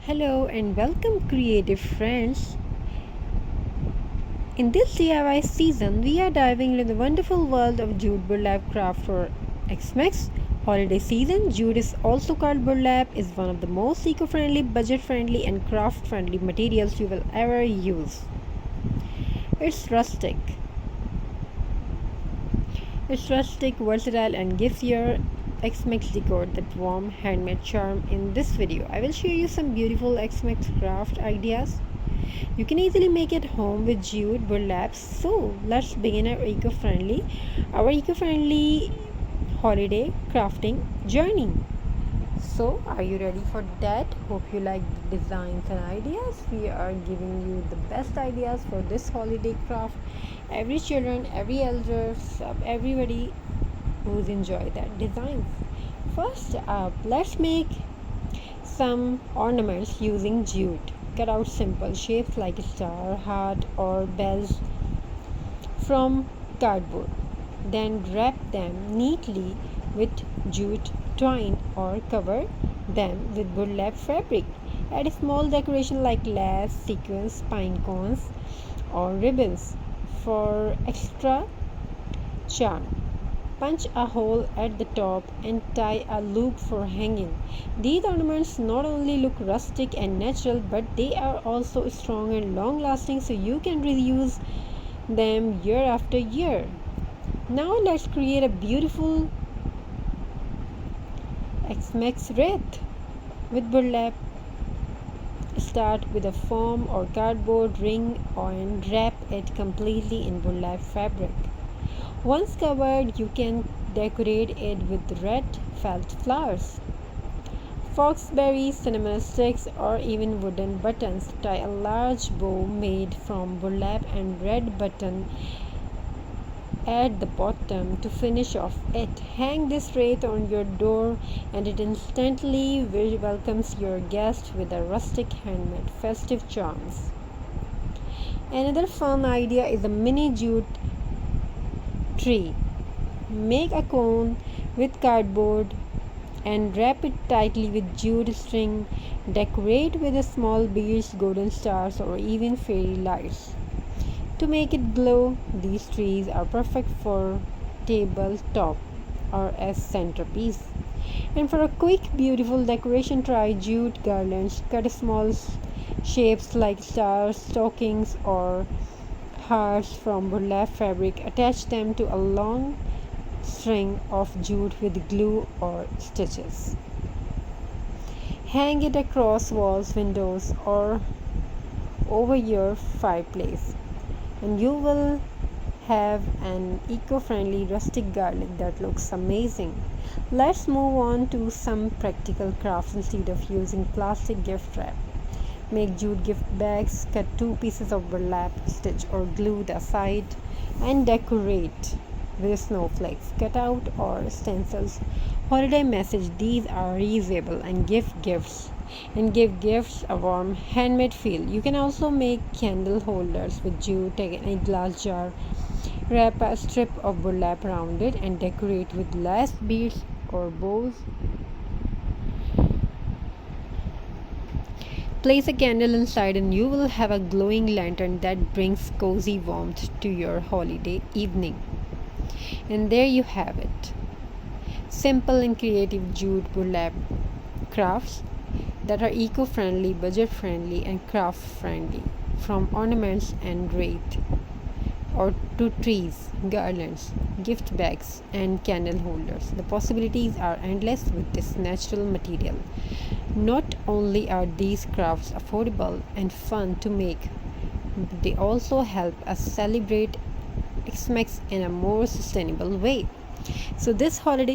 Hello and welcome, creative friends. In this DIY season, we are diving into the wonderful world of jute burlap craft for Xmas holiday season. Jute is also called burlap, is one of the most eco-friendly, budget-friendly, and craft-friendly materials you will ever use. It's rustic. Versatile, and gives your Xmas decor that warm, handmade charm. In this video, I will show you some beautiful Xmas craft ideas you can easily make at home with jute burlaps. So let's begin our eco-friendly holiday crafting journey. So are you ready for that? Hope you like the designs and ideas. We are giving you the best ideas for this holiday craft. Every children, every elders, everybody who's enjoy that designs. First up, let's make some ornaments using jute. Cut out simple shapes like a star, heart, or bells from cardboard. Then wrap them neatly with jute twine or cover them with burlap fabric. Add a small decoration like lace, sequins, pine cones, or ribbons for extra charm. Punch a hole at the top and tie a loop for hanging. These ornaments not only look rustic and natural, but they are also strong and long lasting, so you can reuse them year after year. Now let's create a beautiful Xmas wreath with burlap. Start with a foam or cardboard ring and wrap it completely in burlap fabric. Once covered, you can decorate it with red felt flowers, foxberries, cinnamon sticks, or even wooden buttons. Tie a large bow made from burlap and red button at the bottom to finish off it. Hang this wreath on your door and it instantly welcomes your guest with a rustic handmade festive charms. Another fun idea is a mini jute tree. Make a cone with cardboard and wrap it tightly with jute string. Decorate with small beads, golden stars, or even fairy lights to make it glow. These trees are perfect for tabletop or as centerpiece. And for a quick, beautiful decoration, try jute garlands. Cut small shapes like stars, stockings, or hearts from burlap fabric. Attach them to a long string of jute with glue or stitches. Hang it across walls, windows, or over your fireplace, and you will have an eco-friendly rustic garland that looks amazing. Let's move on to some practical crafts. Instead of using plastic gift wrap, make jute gift bags. Cut 2 pieces of burlap, stitch or glue the side, and decorate with snowflakes, cutout, or stencils. Holiday message. These are reusable and give gifts a warm handmade feel. You can also make candle holders with jute. Take a glass jar, wrap a strip of burlap around it, and decorate with lace beads or bows. Place a candle inside and you will have a glowing lantern that brings cozy warmth to your holiday evening. And there you have it. Simple and creative jute burlap crafts that are eco-friendly, budget-friendly, and craft-friendly. From ornaments and wreath or to trees, garlands, gift bags, and candle holders. The possibilities are endless with this natural material. Not only are these crafts affordable and fun to make, they also help us celebrate Xmas in a more sustainable way. So this holiday